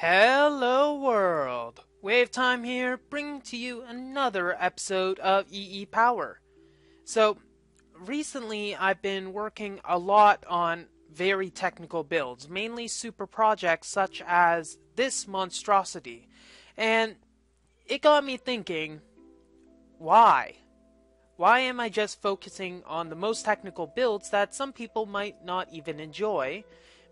Hello world! WayofTime here, bringing to you another episode of EEPower. So, recently I've been working a lot on very technical builds, mainly super projects such as this monstrosity. And it got me thinking, why? Why am I just focusing on the most technical builds that some people might not even enjoy?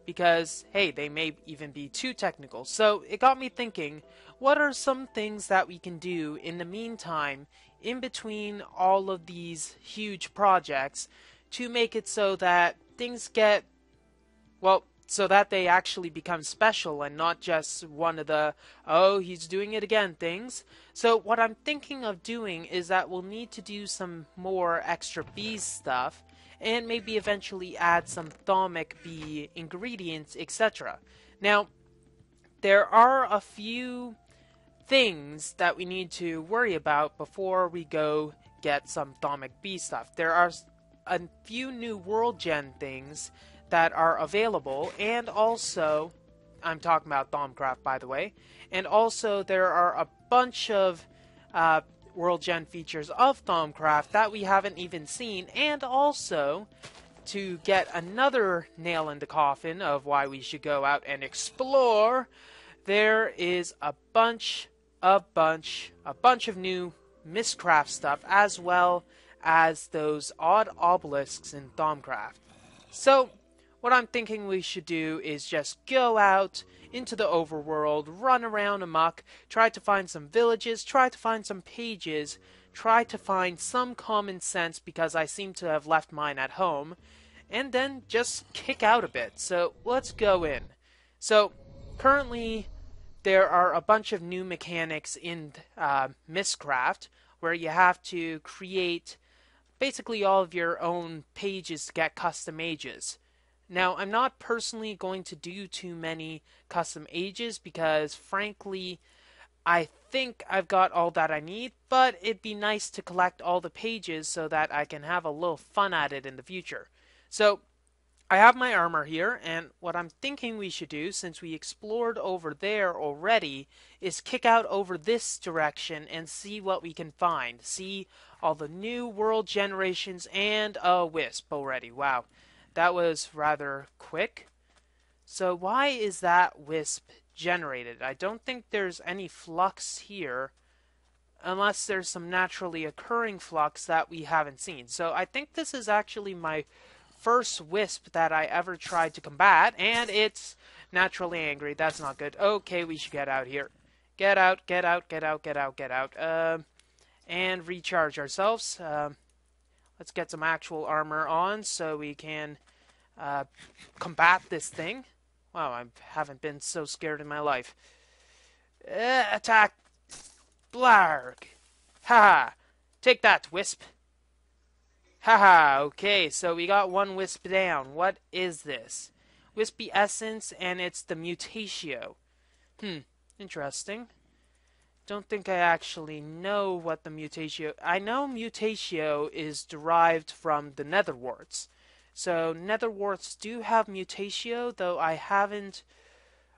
Because, hey, they may even be too technical. So it got me thinking, what are some things that we can do in the meantime, in between all of these huge projects, to make it so that things get, well, so that they actually become special and not just one of the, oh, he's doing it again things. So what I'm thinking of doing is that we'll need to do some more extra bees stuff and maybe eventually add some thaumic bee ingredients, etc. Now, there are a few things that we need to worry about before we go get some thaumic bee stuff. There are a few new world gen things that are available, and also, I'm talking about Thaumcraft by the way, and also there are a bunch of world gen features of Thaumcraft that we haven't even seen, and also to get another nail in the coffin of why we should go out and explore, there is a bunch of new Mistcraft stuff, as well as those odd obelisks in Thaumcraft. So, what I'm thinking we should do is just go out into the overworld, run around amok, try to find some villages, try to find some pages, try to find some common sense because I seem to have left mine at home, and then just kick out a bit. So let's go in. So currently there are a bunch of new mechanics in Mistcraft where you have to create basically all of your own pages to get custom ages. Now, I'm not personally going to do too many custom ages because, frankly, I think I've got all that I need, but it'd be nice to collect all the pages so that I can have a little fun at it in the future. So, I have my armor here, and what I'm thinking we should do, since we explored over there already, is kick out over this direction and see what we can find. See all the new world generations and a wisp already. Wow. That was rather quick. So why is that wisp generated? I don't think there's any flux here unless there's some naturally occurring flux that we haven't seen. So I think this is actually my first wisp that I ever tried to combat, and it's naturally angry. That's not good. Okay, we should get out here. Get out, get out, get out, get out, get out. And recharge ourselves. Let's get some actual armor on so we can combat this thing. Wow, I haven't been so scared in my life. Attack! Blarg! Haha! Take that, Wisp! Haha, okay, so we got one Wisp down. What is this? Wispy Essence, and it's the Mutatio. Interesting. Don't think I actually know what the Mutatio... I know Mutatio is derived from the Netherworts. So Netherworts do have Mutatio, though I haven't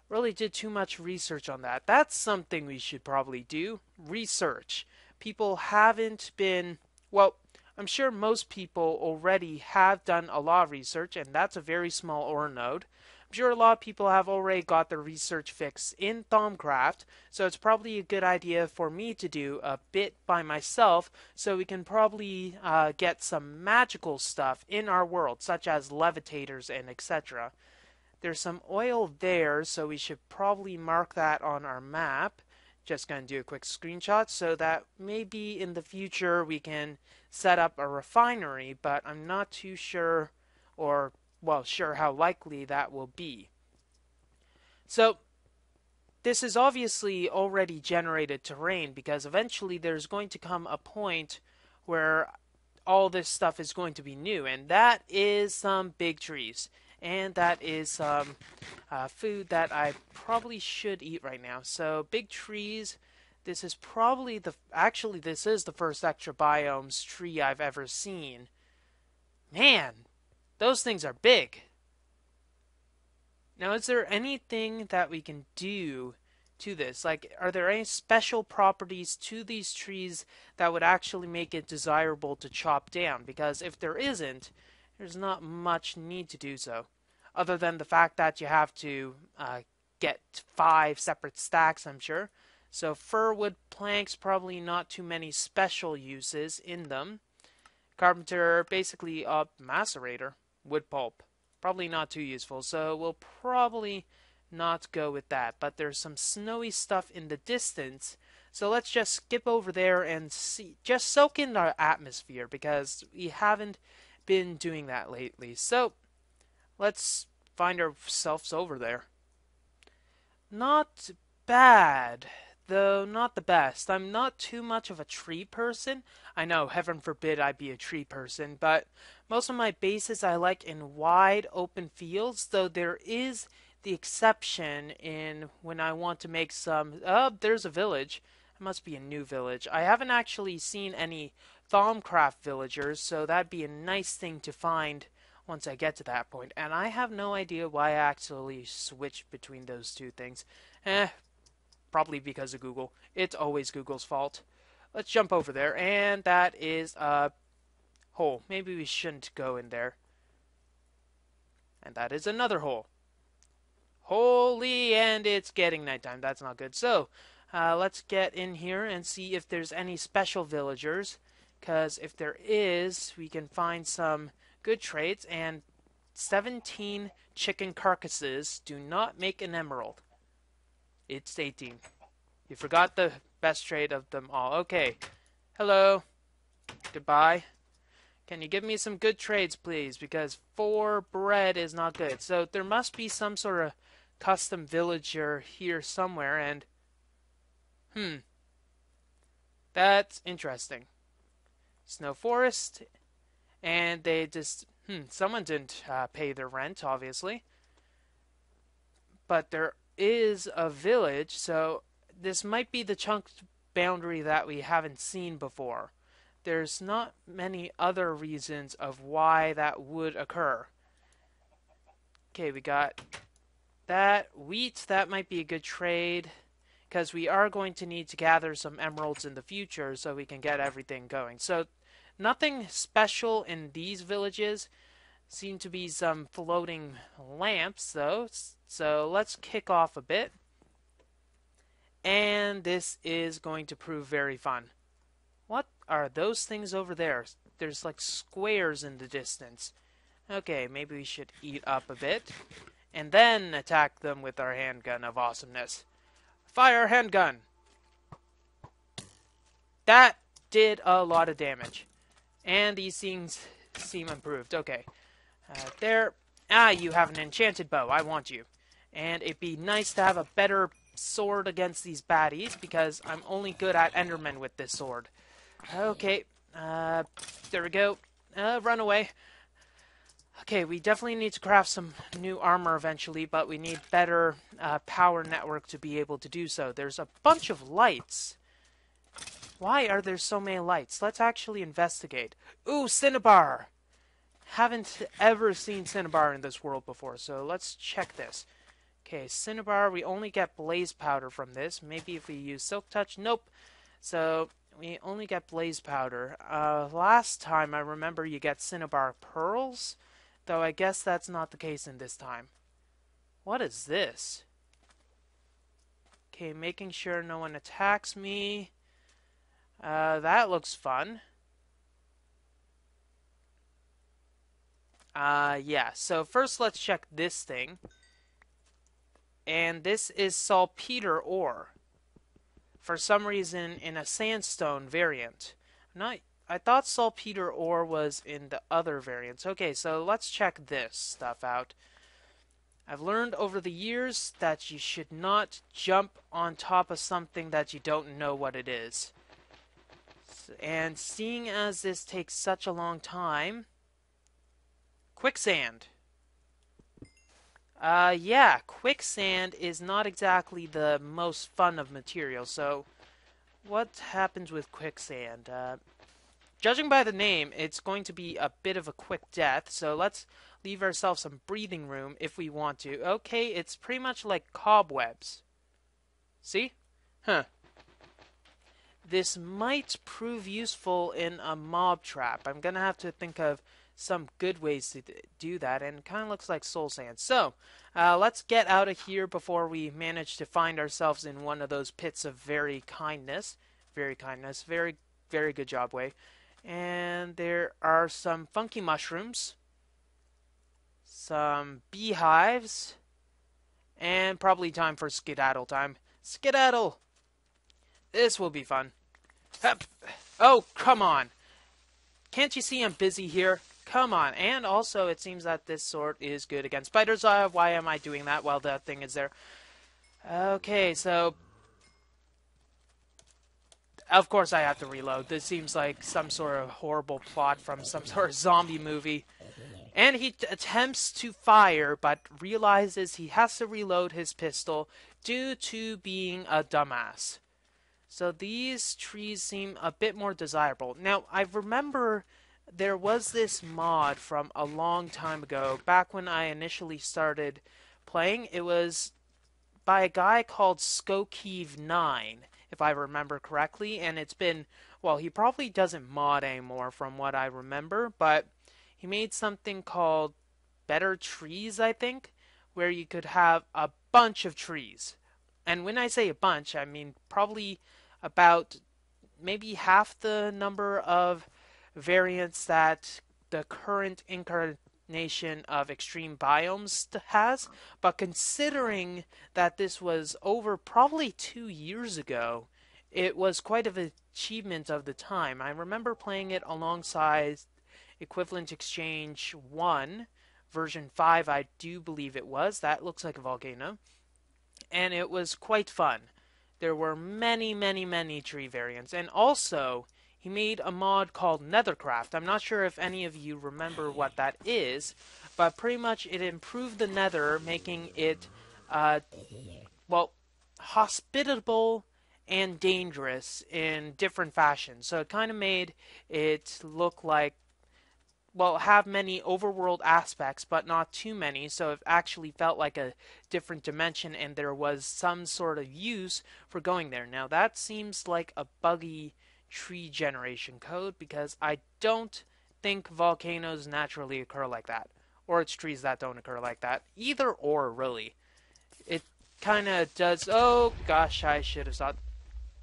really did too much research on that. That's something we should probably do. Research. People haven't been... Well, I'm sure most people already have done a lot of research, and that's a very small ore node. I'm sure a lot of people have already got their research fix in Thaumcraft, so it's probably a good idea for me to do a bit by myself, so we can probably get some magical stuff in our world, such as levitators and etc. There's some oil there, so we should probably mark that on our map. Just going to do a quick screenshot so that maybe in the future we can set up a refinery, but I'm not too sure, or well, sure how likely that will be. So this is obviously already generated terrain because eventually there's going to come a point where all this stuff is going to be new, and that is some big trees. And that is some food that I probably should eat right now. So big trees. This is probably actually this is the first extra biomes tree I've ever seen. Man, those things are big. Now, is there anything that we can do to this? Like, are there any special properties to these trees that would actually make it desirable to chop down? Because if there isn't, there's not much need to do so, other than the fact that you have to get 5 separate stacks, I'm sure. So fir wood planks, probably not too many special uses in them. Carpenter, basically a macerator. Wood pulp, probably not too useful, so we'll probably not go with that. But there's some snowy stuff in the distance, so let's just skip over there and see, just soak in our atmosphere, because we haven't been doing that lately. So let's find ourselves over there. Not bad, though not the best. I'm not too much of a tree person. I know, heaven forbid I be a tree person, but most of my bases I like in wide open fields, though there is the exception in when I want to make some. Oh, there's a village. It must be a new village. I haven't actually seen any Thaumcraft villagers, so that'd be a nice thing to find once I get to that point. And I have no idea why I actually switched between those two things. Probably because of Google. It's always Google's fault. Let's jump over there, and that is a hole. Maybe we shouldn't go in there. And that is another hole. Holy, and it's getting nighttime. That's not good. So, let's get in here and see if there's any special villagers. Because if there is, we can find some good traits. And 17 chicken carcasses do not make an emerald. It's 18. You forgot the best trait of them all. Okay. Hello. Goodbye. Can you give me some good trades, please? Because 4 bread is not good. So there must be some sort of custom villager here somewhere, and that's interesting. Snow forest, and they just someone didn't pay their rent, obviously. But there is a village, so this might be the chunk boundary that we haven't seen before. There's not many other reasons of why that would occur. Okay, we got that wheat. That might be a good trade, because we are going to need to gather some emeralds in the future so we can get everything going. So nothing special in these villages. Seem to be some floating lamps, though. So let's kick off a bit. And this is going to prove very fun. What are those things over there? There's like squares in the distance. Okay, maybe we should eat up a bit. And then attack them with our handgun of awesomeness. Fire handgun! That did a lot of damage. And these things seem improved. Okay. There. Ah, you have an enchanted bow. I want you. And it'd be nice to have a better sword against these baddies, because I'm only good at Endermen with this sword. Okay. There we go. Run away. Okay, we definitely need to craft some new armor eventually, but we need better power network to be able to do so. There's a bunch of lights. Why are there so many lights? Let's actually investigate. Ooh, cinnabar! Haven't ever seen cinnabar in this world before, so let's check this. Okay, cinnabar, we only get blaze powder from this. Maybe if we use silk touch, nope. So we only get blaze powder. Last time I remember you get cinnabar pearls, though I guess that's not the case in this time. What is this? Okay, making sure no one attacks me. That looks fun. Yeah, so first let's check this thing. And this is saltpeter ore. For some reason, in a sandstone variant. I thought saltpeter ore was in the other variants. Okay, so let's check this stuff out. I've learned over the years that you should not jump on top of something that you don't know what it is. And seeing as this takes such a long time... Quicksand. Yeah, quicksand is not exactly the most fun of materials, so what happens with quicksand? Judging by the name, it's going to be a bit of a quick death, so let's leave ourselves some breathing room if we want to. Okay, it's pretty much like cobwebs. See? Huh. This might prove useful in a mob trap. I'm gonna have to think of some good ways to do that, and it kind of looks like soul sand. So, let's get out of here before we manage to find ourselves in one of those pits of very kindness. Very kindness. Very, very good job, Way. And there are some funky mushrooms, some beehives, and probably time for skedaddle time. Skedaddle! This will be fun. Hup. Oh, come on. Can't you see I'm busy here? Come on. And also, it seems that this sword is good against spiders. Why am I doing that while that thing is there? Okay, so... Of course I have to reload. This seems like some sort of horrible plot from some sort of zombie movie. And he attempts to fire, but realizes he has to reload his pistol due to being a dumbass. So these trees seem a bit more desirable. Now, I remember there was this mod from a long time ago, back when I initially started playing. It was by a guy called Skokeeve9, if I remember correctly, and it's been, well, he probably doesn't mod anymore from what I remember, but he made something called Better Trees, I think, where you could have a bunch of trees. And when I say a bunch, I mean probably about maybe half the number of variants that the current incarnation of extreme biomes has. But considering that this was over probably 2 years ago, it was quite an achievement of the time. I remember playing it alongside Equivalent Exchange 1, version 5, I do believe it was. That looks like a volcano. And it was quite fun. There were many, many, many tree variants. And also, he made a mod called Nethercraft. I'm not sure if any of you remember what that is, but pretty much it improved the Nether, making it, well, hospitable and dangerous in different fashions. So it kind of made it look like, well, have many overworld aspects, but not too many, so it actually felt like a different dimension and there was some sort of use for going there. Now, that seems like a buggy tree generation code because I don't think volcanoes naturally occur like that, or it's trees that don't occur like that. Either or, really. It kind of does. Oh, gosh, I should have thought.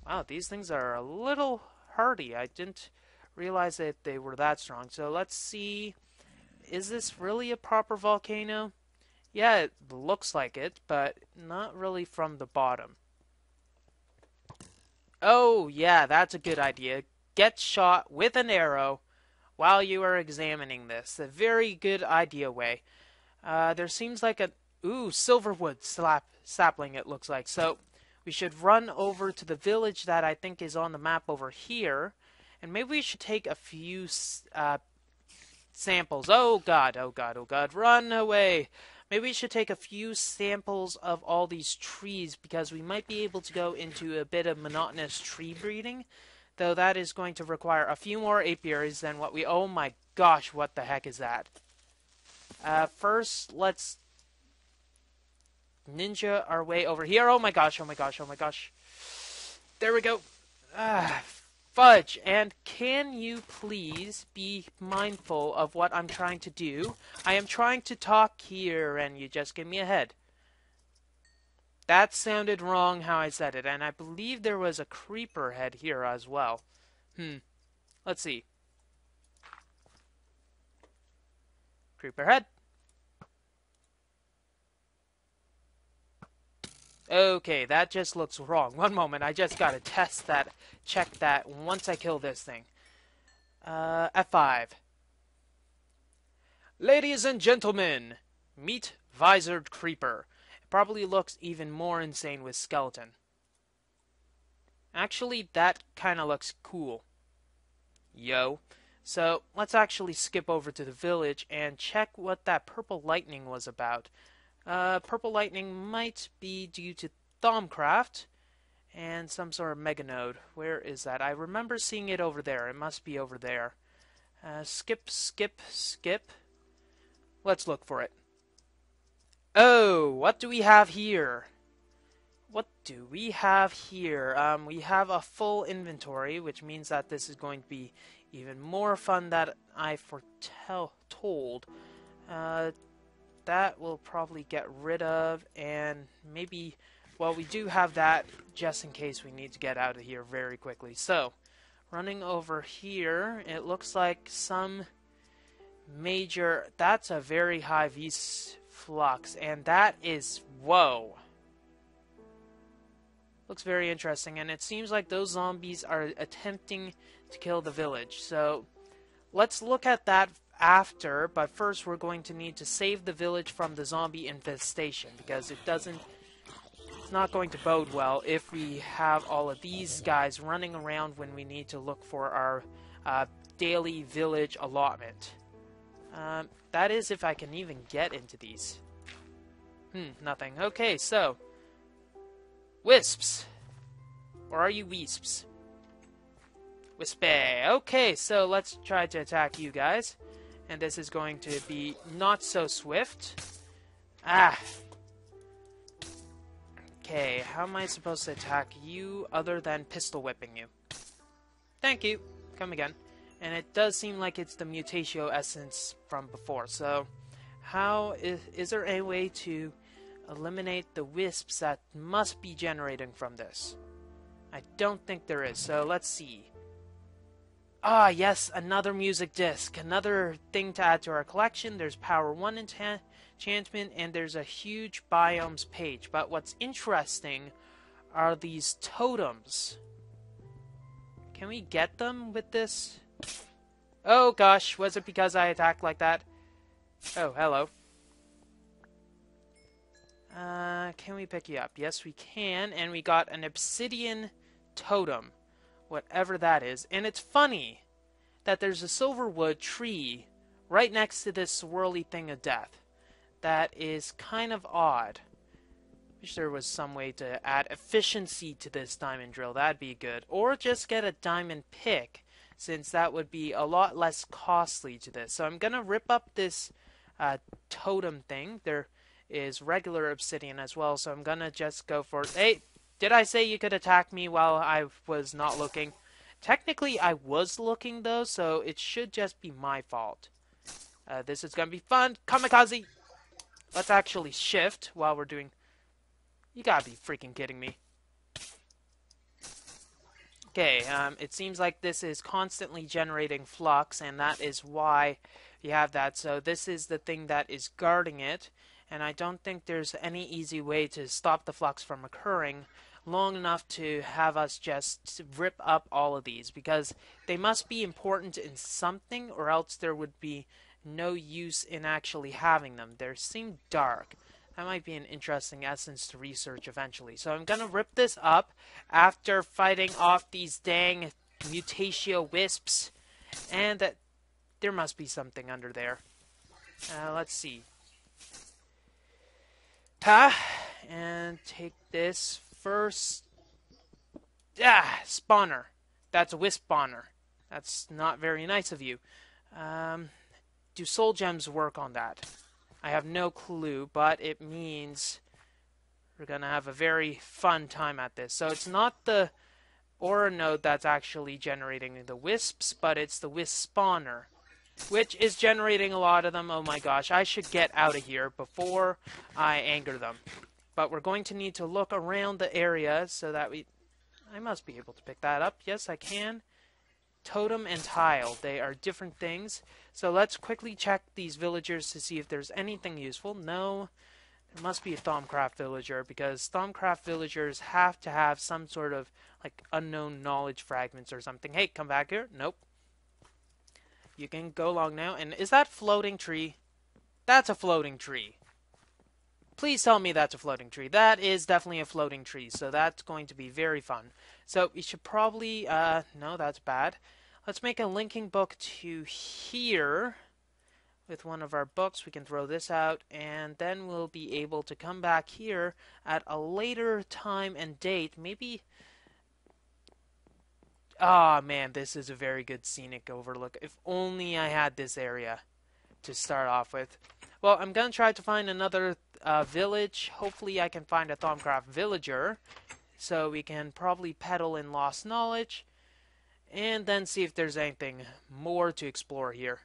Wow, these things are a little hardy. I didn't realize that they were that strong. So let's see. Is this really a proper volcano? Yeah, it looks like it, but not really from the bottom. Oh, yeah, that's a good idea. Get shot with an arrow while you are examining this. A very good idea, Way. There seems like a... Ooh, silverwood sapling, it looks like. So we should run over to the village that I think is on the map over here. And maybe we should take a few samples. Oh god, oh god, oh god, run away! Maybe we should take a few samples of all these trees because we might be able to go into a bit of monotonous tree breeding. Though that is going to require a few more apiaries than what we... Oh my gosh, what the heck is that? First, let's ninja our way over here. Oh my gosh, oh my gosh, oh my gosh. There we go. Fudge, and can you please be mindful of what I'm trying to do? I am trying to talk here, and you just give me a head. That sounded wrong how I said it, and I believe there was a creeper head here as well. Let's see. Creeper head. Okay, that just looks wrong. One moment, I just gotta test that, check that once I kill this thing. F5. Ladies and gentlemen, meet Visored Creeper. It probably looks even more insane with skeleton. Actually, that kinda looks cool. Yo. So, let's actually skip over to the village and check what that purple lightning was about. Purple lightning might be due to Thaumcraft, And some sort of mega node. Where is that? I remember seeing it over there. It must be over there. Skip, skip, skip. Let's look for it. Oh, what do we have here? What do we have here? We have a full inventory, which means that this is going to be even more fun than I foretold. That we'll probably get rid of, and maybe, well, we do have that just in case we need to get out of here very quickly. So, running over here, it looks like some major, that's a very high V-flux, and that is, whoa. Looks very interesting, and it seems like those zombies are attempting to kill the village. So, let's look at that after, but first we're going to need to save the village from the zombie infestation, because it's not going to bode well if we have all of these guys running around when we need to look for our daily village allotment. That is if I can even get into these. Nothing. Okay, so wisps. Or are you wisps? Wispy. Okay, so let's try to attack you guys. And this is going to be not so swift. Okay, how am I supposed to attack you other than pistol whipping you? Thank you. Come again. And it does seem like it's the mutatio essence from before. So, how is there a way to eliminate the wisps that must be generating from this? I don't think there is. So let's see. Ah, yes, another music disc. Another thing to add to our collection. There's Power 1 enchantment, and there's a huge biomes page. But what's interesting are these totems. Can we get them with this? Oh gosh, was it because I attacked like that? Oh, hello. Can we pick you up? Yes, we can, and we got an obsidian totem. Whatever that is. And it's funny that there's a silverwood tree right next to this swirly thing of death. That is kind of odd. Wish there was some way to add efficiency to this diamond drill. That'd be good. Or just get a diamond pick, since that would be a lot less costly to this. So I'm gonna rip up this totem thing. There is regular obsidian as well, so I'm gonna just go for it. Hey! Did I say you could attack me while I was not looking? Technically, I was looking, though, so it should just be my fault. This is gonna be fun. Kamikaze! Let's actually shift while we're doing... You gotta be freaking kidding me. Okay, it seems like this is constantly generating flux, and that is why you have that. So this is the thing that is guarding it, and I don't think there's any easy way to stop the flux from occurring long enough to have us just rip up all of these, because they must be important in something, or else there would be no use in actually having them. They seem dark. That might be an interesting essence to research eventually. So I'm gonna rip this up after fighting off these dang mutatio wisps, and that there must be something under there. Let's see. And take this first. Spawner. That's a wisp spawner. That's not very nice of you. Do soul gems work on that? I have no clue, but it means we're gonna have a very fun time at this. So it's not the aura node that's actually generating the wisps, but it's the wisp spawner, which is generating a lot of them. Oh my gosh, I should get out of here before I anger them. But we're going to need to look around the area so that I must be able to pick that up. Yes, I can. Totem and tile. They are different things. So let's quickly check these villagers to see if there's anything useful. No. There must be a Thaumcraft villager, because Thaumcraft villagers have to have some sort of like unknown knowledge fragments or something. Hey, come back here. Nope. You can go along now. And is that floating tree? That's a floating tree. Please tell me that's a floating tree. That is definitely a floating tree, so that's going to be very fun. So we should probably, no, that's bad. Let's make a linking book to here. with one of our books. We can throw this out, and then we'll be able to come back here at a later time and date. Maybe. Ah, man, this is a very good scenic overlook. If only I had this area to start off with. Well, I'm gonna try to find another village. Hopefully, I can find a Thaumcraft villager, so we can probably peddle in lost knowledge, and then see if there's anything more to explore here.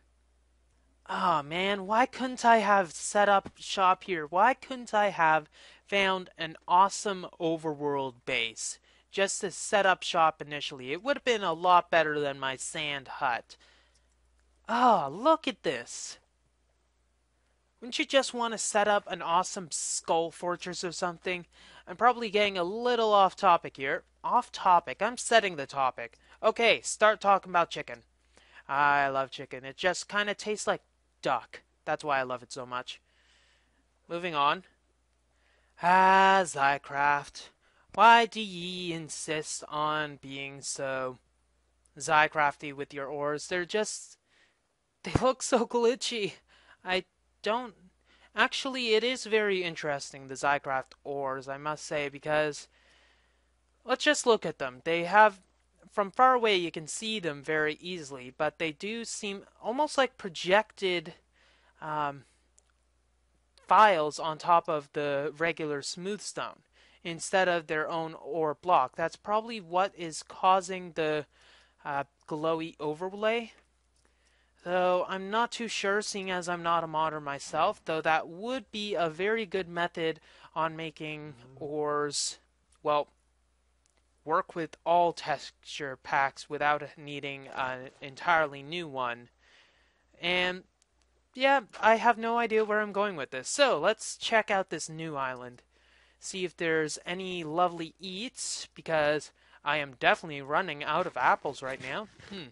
Ah, man, why couldn't I have set up shop here? Why couldn't I have found an awesome overworld base just to set up shop initially? It would have been a lot better than my sand hut. Ah, look at this. Wouldn't you just want to set up an awesome skull fortress or something? I'm probably getting a little off topic here. Off topic? I'm setting the topic. Okay, start talking about chicken. I love chicken. It just kind of tastes like duck. That's why I love it so much. Moving on. Ah, Zycraft. Why do ye insist on being so Zycrafty with your ores? They look so glitchy. I don't... Actually, it is very interesting, the Zycraft ores, I must say, because... Let's just look at them. They have... From far away, you can see them very easily, but they do seem almost like projected files on top of the regular smooth stone instead of their own ore block. That's probably what is causing the glowy overlay. Though I'm not too sure, seeing as I'm not a modder myself, though that would be a very good method on making ores, well, work with all texture packs without needing an entirely new one. And yeah, I have no idea where I'm going with this. So let's check out this new island. See if there's any lovely eats, because I am definitely running out of apples right now. There's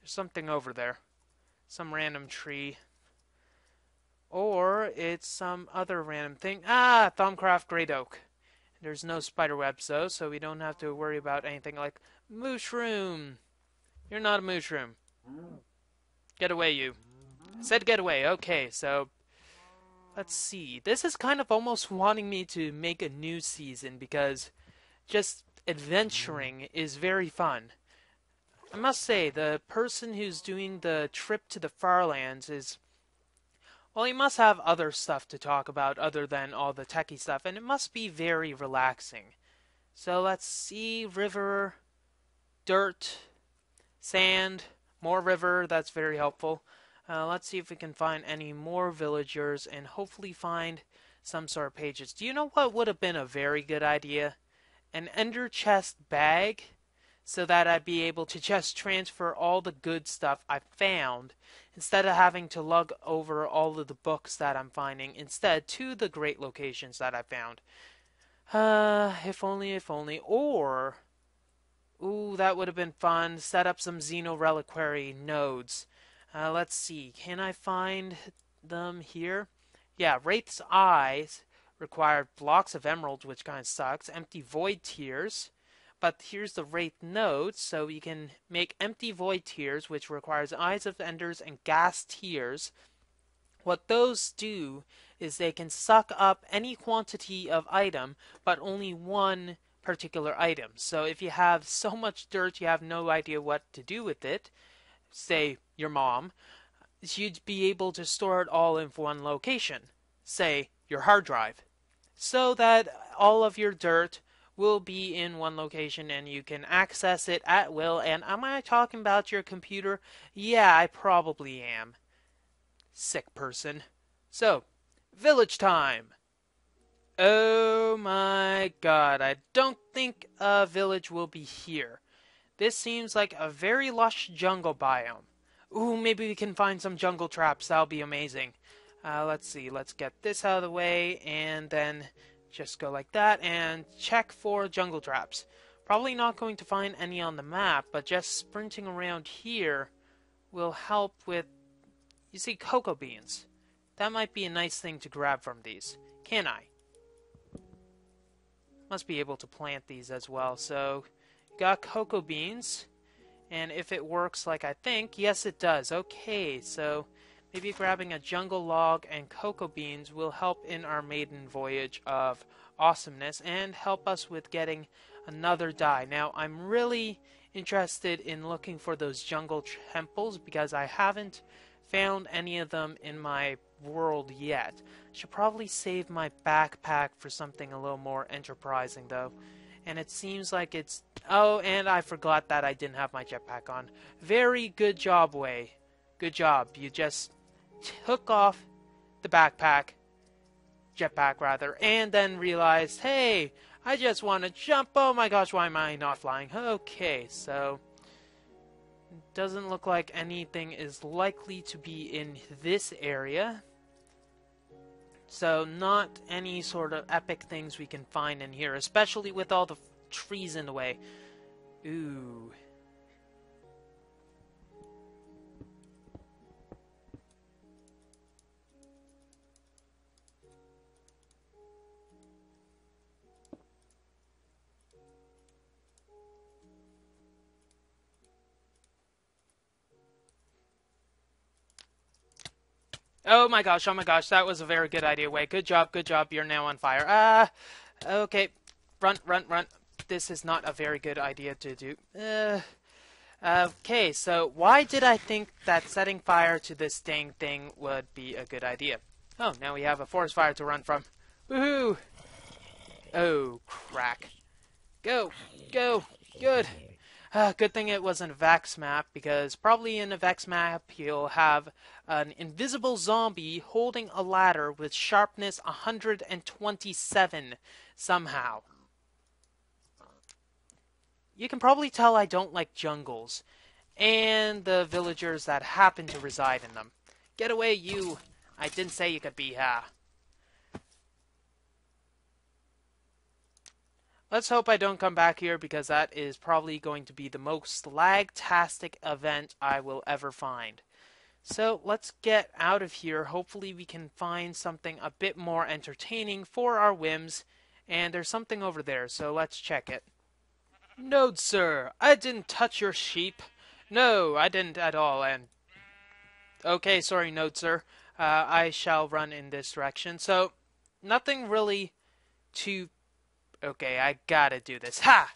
something over there. Some random tree. Or it's some other random thing. Ah, Thaumcraft Great Oak. There's no spider webs though, so we don't have to worry about anything like mushroom. You're not a mushroom. Get away, you. I said get away. Okay, so let's see. This is kind of almost wanting me to make a new season because just adventuring is very fun. I must say, the person who's doing the trip to the Farlands is... Well, he must have other stuff to talk about other than all the techie stuff, and it must be very relaxing. So let's see, river, dirt, sand, more river, that's very helpful. Let's see if we can find any more villagers and hopefully find some sort of pages. Do you know what would have been a very good idea? An ender chest bag, so that I'd be able to just transfer all the good stuff I found instead of having to lug over all of the books that I'm finding instead to the great locations that I found. If only, if only. Or, ooh, that would have been fun. Set up some Xeno Reliquary nodes. Let's see. Can I find them here? Yeah, Wraith's Eyes required blocks of emeralds, which kind of sucks. Empty Void Tears. But here's the Wraith nodes, so you can make Empty Void Tears, which requires Eyes of Enders and Gas Tears. What those do is they can suck up any quantity of item, but only one particular item. So if you have so much dirt you have no idea what to do with it, say your mom, you'd be able to store it all in one location, say your hard drive, so that all of your dirt will be in one location and you can access it at will. And am I talking about your computer? Yeah, I probably am. Sick person. So, village time. Oh my god, I don't think a village will be here. This seems like a very lush jungle biome. Ooh, maybe we can find some jungle traps. That'll be amazing. Let's see. Let's get this out of the way and then just go like that and check for jungle traps. Probably not going to find any on the map, but just sprinting around here will help with... You see, cocoa beans. That might be a nice thing to grab from these. Can I? Must be able to plant these as well. So, got cocoa beans. And if it works like I think, yes it does. Okay, so Maybe grabbing a jungle log and cocoa beans will help in our maiden voyage of awesomeness and help us with getting another dye. Now, I'm really interested in looking for those jungle temples because I haven't found any of them in my world yet. Should probably save my backpack for something a little more enterprising though. And it seems like it's... Oh, and I forgot that I didn't have my jetpack on. Very good job, Way. Good job. You just took off the jetpack rather, and then realized, hey, I just want to jump. Oh my gosh, why am I not flying? Okay, so doesn't look like anything is likely to be in this area. So not any sort of epic things we can find in here, especially with all the trees in the way. Ooh. Oh my gosh, that was a very good idea, Way. Good job, you're now on fire. Okay. Run. This is not a very good idea to do. Okay, so why did I think that setting fire to this dang thing would be a good idea? Oh, now we have a forest fire to run from. Woohoo! Oh, crack. Go! Good. Good thing it wasn't a Vex map, because probably in a Vex map you'll have an invisible zombie holding a ladder with sharpness 127 somehow. You can probably tell I don't like jungles, and the villagers that happen to reside in them. Get away, you! I didn't say you could be here. Let's hope I don't come back here, because that is probably going to be the most lag-tastic event I will ever find. So let's get out of here. Hopefully we can find something a bit more entertaining for our whims. And there's something over there, so let's check it. Note, sir, I didn't touch your sheep. No, I didn't at all, and... Okay, sorry, note, sir. I shall run in this direction. So, nothing really to... Okay, I gotta do this. Ha!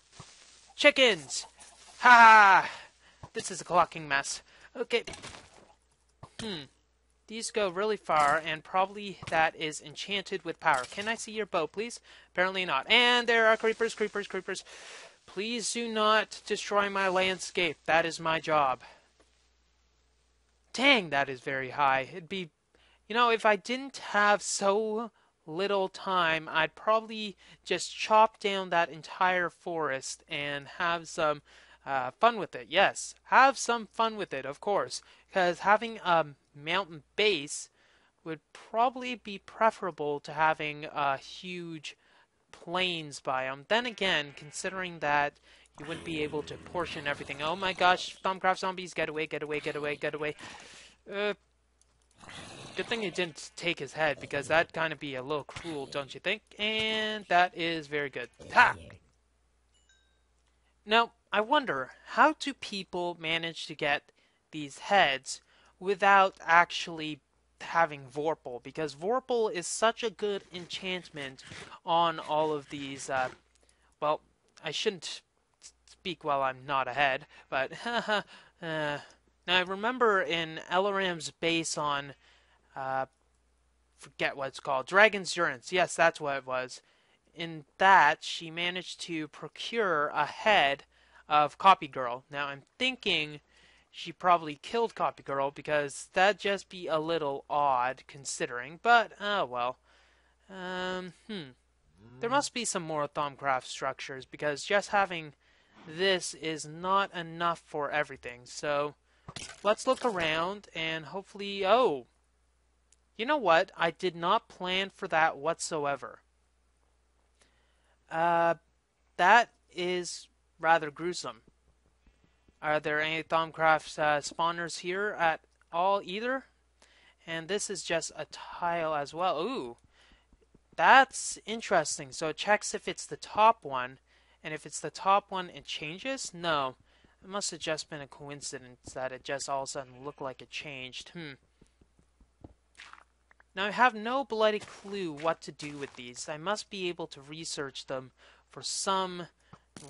Chickens! Ha! This is a clucking mess. Okay. These go really far, and probably that is enchanted with power. Can I see your bow, please? Apparently not. And there are creepers. Please do not destroy my landscape. That is my job. Dang, that is very high. It'd be... You know, if I didn't have so little time, I'd probably just chop down that entire forest and have some fun with it. Yes, have some fun with it, of course. Because having a mountain base would probably be preferable to having a huge plains biome. Then again, considering that you wouldn't be able to portion everything. Oh my gosh, Thumbcraft zombies, get away. Good thing you didn't take his head, because that'd kind of be a little cruel, don't you think? And that is very good. Ha! Now, I wonder, how do people manage to get these heads without actually having Vorpal? Because Vorpal is such a good enchantment on all of these, well, I shouldn't speak while I'm not ahead, but, now I remember in Elaram's base on, forget what it's called, Dragon's Endurance, yes, that's what it was. In that, she managed to procure a head of Copy Girl. Now, I'm thinking she probably killed Copy Girl, because that'd just be a little odd, considering, but, oh well. There must be some more Thumbcraft structures, because just having this is not enough for everything. So, let's look around, and hopefully... Oh! You know what? I did not plan for that whatsoever. That is rather gruesome. Are there any Thumbcraft spawners here at all either? And this is just a tile as well. Ooh! That's interesting. So it checks if it's the top one, and if it's the top one, it changes? No. It must have just been a coincidence that it just all of a sudden looked like it changed. Now, I have no bloody clue what to do with these. I must be able to research them for some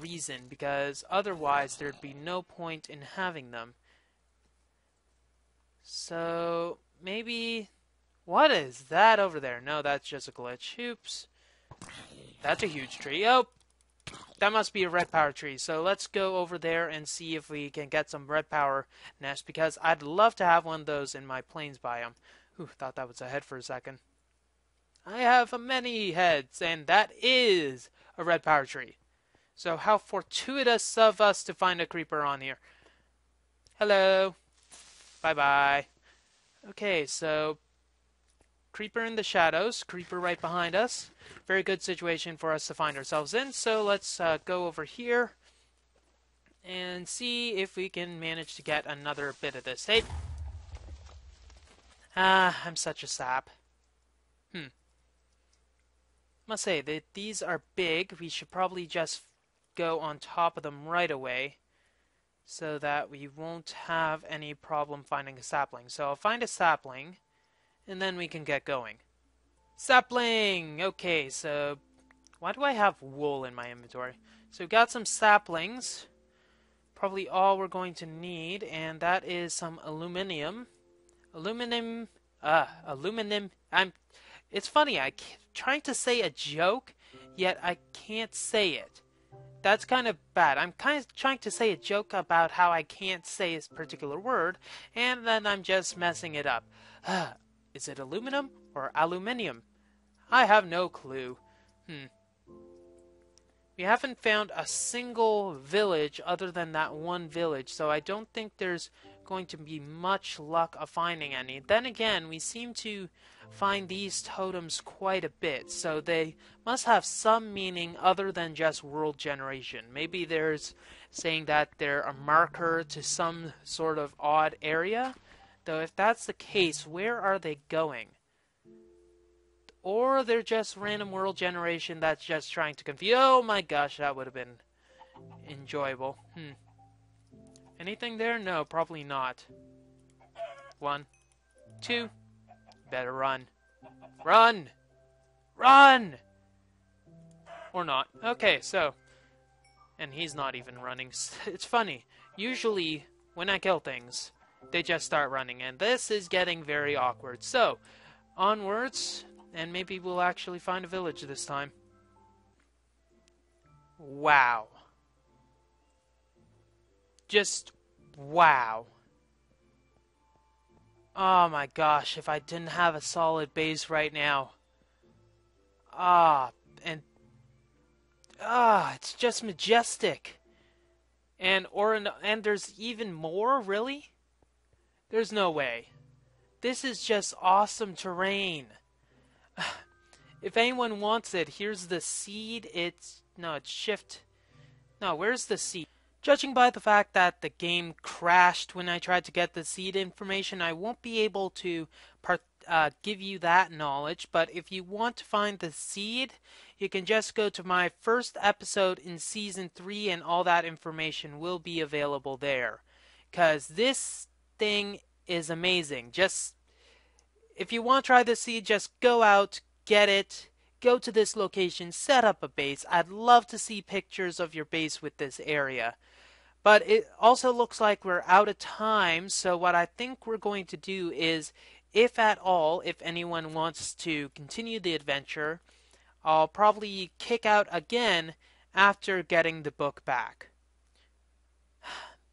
reason, because otherwise there'd be no point in having them. So, maybe... What is that over there? No, that's just a glitch. Oops. That's a huge tree. Oh! That must be a red power tree. So let's go over there and see if we can get some red power nests, because I'd love to have one of those in my plains biome. Ooh, thought that was a head for a second. I have many heads, and that is a red power tree. So how fortuitous of us to find a creeper on here. Hello. Bye-bye. Okay, so creeper in the shadows, creeper right behind us. Very good situation for us to find ourselves in. So let's go over here and see if we can manage to get another bit of this. Hey. I'm such a sap. Must say that these are big. We should probably just go on top of them right away so that we won't have any problem finding a sapling. So I'll find a sapling and then we can get going. Sapling! Okay, so why do I have wool in my inventory? So we've got some saplings, probably all we're going to need, and that is some aluminum. Aluminum. It's funny, I'm trying to say a joke, yet I can't say it. That's kind of bad. I'm kind of trying to say a joke about how I can't say this particular word, and then I'm just messing it up. Is it aluminum or aluminium? I have no clue. We haven't found a single village other than that one village, so I don't think there's going to be much luck of finding any. Then again, we seem to find these totems quite a bit, so they must have some meaning other than just world generation. Maybe there's saying that they're a marker to some sort of odd area, though if that's the case, where are they going? Or they're just random world generation that's just trying to confuse. Oh my gosh, that would have been enjoyable. Anything there? No, probably not. 1, 2. Better run. Run! Run! Or not. Okay, so. And he's not even running. It's funny. Usually, when I kill things, they just start running. And this is getting very awkward. So, onwards. And maybe we'll actually find a village this time. Wow. Just wow. Oh my gosh, if I didn't have a solid base right now. It's just majestic. And there's even more, really? There's no way. This is just awesome terrain. If anyone wants it, here's the seed. It's shift. No, where's the seed? Judging by the fact that the game crashed when I tried to get the seed information, I won't be able to give you that knowledge. But if you want to find the seed, you can just go to my first episode in Season 3 and all that information will be available there. Because this thing is amazing. If you want to try the seed, just go out, get it, go to this location, set up a base. I'd love to see pictures of your base with this area. But it also looks like we're out of time, so what I think we're going to do is, if at all, if anyone wants to continue the adventure, I'll probably kick out again after getting the book back.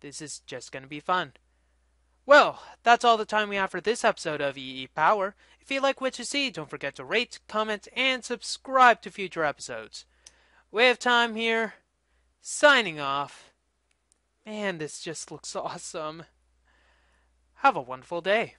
This is just going to be fun. Well, that's all the time we have for this episode of EEPower. If you like what you see, don't forget to rate, comment, and subscribe to future episodes. WayofTime here, signing off. Man, this just looks awesome. Have a wonderful day.